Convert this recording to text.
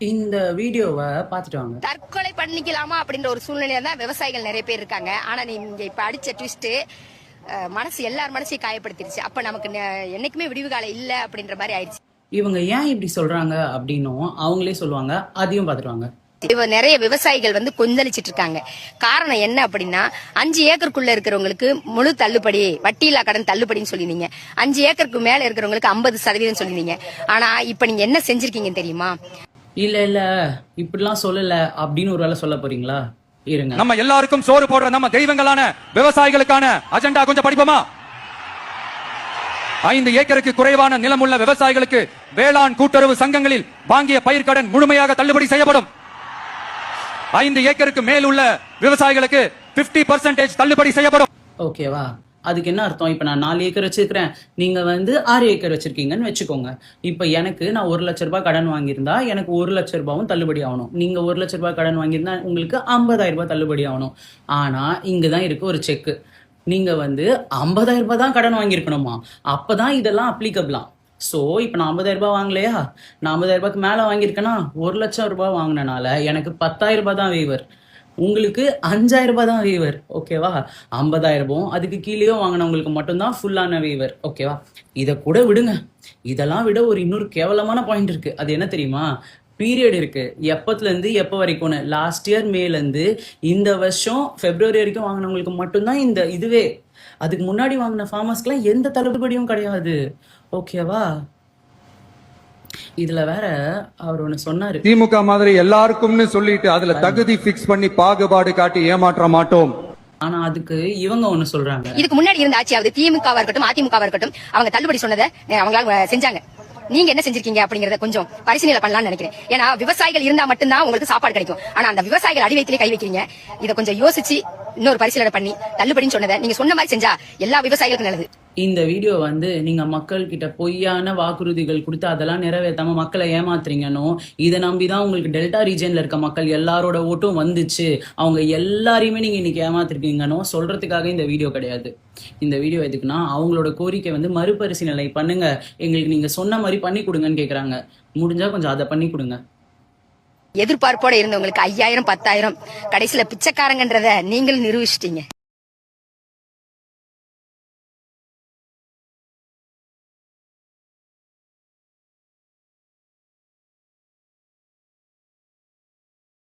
இந்த வீடியோவ பாத்துட்டு வாங்க. தற்கொலை பண்ணிக்கலாமா அப்படின்ற ஒரு சூழ்நிலையில தான் விவசாயிகள் நிறைய பேர் இருக்காங்க. ஆனா நீங்க இப்ப அடிச்ச ட்விஸ்ட் மனசு எல்லார் மனசையும் காயப்படுத்திருச்சு. அப்ப நமக்கு என்னைக்குமே விடிவு காலம் இல்ல அப்படின்ற மாதிரி ஆயிடுச்சு. இவங்க ஏன் இப்படி சொல்றாங்க அப்படின்னும் அவங்களே சொல்லுவாங்க. அதையும் பாத்துட்டு வாங்க. நிறைய விவசாயிகள் கொந்தளிச்சிட்டு இருக்காங்க. காரணம் என்ன அப்படின்னா 5 ஏக்கருக்குள்ள இருக்கிறவங்களுக்கு முழு தள்ளுபடி, வட்டியில்லா கடன் தள்ளுபடின்னு சொல்லிருந்தீங்க. 5 ஏக்கருக்கு மேல இருக்கிறவங்களுக்கு 50% சொல்லிருந்தீங்க. ஆனா இப்ப நீங்க என்ன செஞ்சிருக்கீங்க தெரியுமா? இல்ல இப்படிலாம் சொல்லல அப்படின்னு ஒரு வேளை சொல்ல போறீங்களா? இருங்க. நம்ம எல்லாருக்கும் சோறு போடுற நம்ம தெய்வங்களான விவசாயிகளுக்கான அஜெண்டா கொஞ்சம் படிப்போமா? 5 ஏக்கருக்கு குறைவான நிலமுள்ள விவசாயிகளுக்கு வேளாண் கூட்டுறவு சங்கங்களில் வாங்கிய பயிர்க்கடன் முழுமையாக தள்ளுபடி செய்யப்படும். 5 ஏக்கருக்கு மேல் உள்ள விவசாயிகளுக்கு 50% தள்ளுபடி செய்யப்படும். ஓகேவா? அதுக்கு என்ன அர்த்தம்? இப்ப நான் 4 ஏக்கர் வச்சிருக்கிறேன், நீங்க 6 ஏக்கர் வச்சிருக்கீங்கன்னு வச்சுக்கோங்க. இப்ப எனக்கு நான் 1 லட்ச ரூபாய் கடன் வாங்கியிருந்தா எனக்கு 1 லட்ச ரூபாயும் தள்ளுபடி ஆகணும். நீங்க 1 லட்ச ரூபாய் கடன் வாங்கியிருந்தா உங்களுக்கு 50,000 ரூபாய் தள்ளுபடி ஆகணும். ஆனா இங்கதான் இருக்கு ஒரு செக். நீங்க 50,000 ரூபாய் தான் கடன் வாங்கியிருக்கணுமா? அப்பதான் இதெல்லாம் அப்ளிகபிளாம். ஸோ இப்போ நான் 50,000 ரூபாய் வாங்கலையா, நான் 50,000 ரூபாய்க்கு மேலே வாங்கியிருக்கேன்னா 1 லட்சம் ரூபாய் வாங்கினால எனக்கு 10,000 ரூபாய் தான் வேவர், உங்களுக்கு 5,000 ரூபாய் தான் வேவர். ஓகேவா? 50,000 அதுக்கு கீழேயோ வாங்கினவங்களுக்கு மட்டும்தான் ஃபுல்லான வேவர். ஓகேவா? இதை கூட விடுங்க. இதெல்லாம் விட ஒரு இன்னொரு கேவலமான பாயிண்ட் இருக்கு. அது என்ன தெரியுமா? பீரியட் இருக்கு. எப்பத்துல இருந்து எப்போ வரைக்கும்னு. லாஸ்ட் இயர் மேல இருந்து இந்த வருஷம் பிப்ரவரி வரைக்கும் வாங்கினவங்களுக்கு மட்டும்தான் இந்த இதுவே. அதுக்கு முன்னாடி வாங்கின ஃபார்மர்ஸ்க்குலாம் எந்த தள்ளுபடியும் கிடையாது. ஓகேவா? இதுல வேற அவர் ஒண்ணு சொன்னாரு, திமுக மாதிரி எல்லாருக்கும்னு சொல்லிட்டு அதுல தகுதி பிக்ஸ் பண்ணி பாகுபாடு காட்டி ஏமாற்ற மாட்டோம். ஆனா அதுக்கு இவங்க ஒண்ணு சொல்றாங்க. இதுக்கு முன்னாடி இருந்த ஆட்சியாவது திமுகவா இருக்கட்டும் அதிமுகவா இருக்கட்டும் அவங்க தள்ளுபடி சொன்னதை அவங்களால செஞ்சாங்க. நீங்க என்ன செஞ்சிருக்கீங்க அப்படிங்கறத கொஞ்சம் பரிசீலனை பண்ணலாம்னு நினைக்கிறேன். ஏன்னா விவசாயிகள் இருந்தா மட்டும்தான் உங்களுக்கு சாப்பாடு கிடைக்கும். ஆனா அந்த விவசாயிகள் அடிவயத்திலே கை வைக்கிறீங்க. இதை கொஞ்சம் யோசிச்சு இன்னொரு பரிசீலனை பண்ணி தள்ளுபடின்னு சொன்னதை நீங்க சொன்ன மாதிரி செஞ்சா எல்லா விவசாயிகளுக்கும் நல்லது. இந்த வீடியோ நீங்க மக்கள் கிட்ட பொய்யான வாக்குறுதிகள் கொடுத்து அதெல்லாம் நிறைவேற்றாம மக்களை ஏமாத்துறீங்கன்னு இதை நம்பிதான் உங்களுக்கு டெல்டா ரீஜன்ல இருக்க மக்கள் எல்லாரோட ஓட்டும் வந்துச்சு, அவங்க எல்லாரையுமே நீங்க இன்னைக்கு ஏமாத்திருக்கீங்கன்னு சொல்றதுக்காக இந்த வீடியோ கிடையாது. இந்த வீடியோ எதுக்குன்னா அவங்களோட கோரிக்கை மறுபரிசீலனை பண்ணுங்க, எங்களுக்கு நீங்க சொன்ன மாதிரி பண்ணி கொடுங்கன்னு கேக்குறாங்க. முடிஞ்சா கொஞ்சம் அதை பண்ணி கொடுங்க. எதிர்பார்ப்போட இருந்தவங்களுக்கு 5,000 10,000 கடைசியில பிச்சைக்காரங்கன்றத நீங்களும் நிரூபிச்சிட்டீங்க.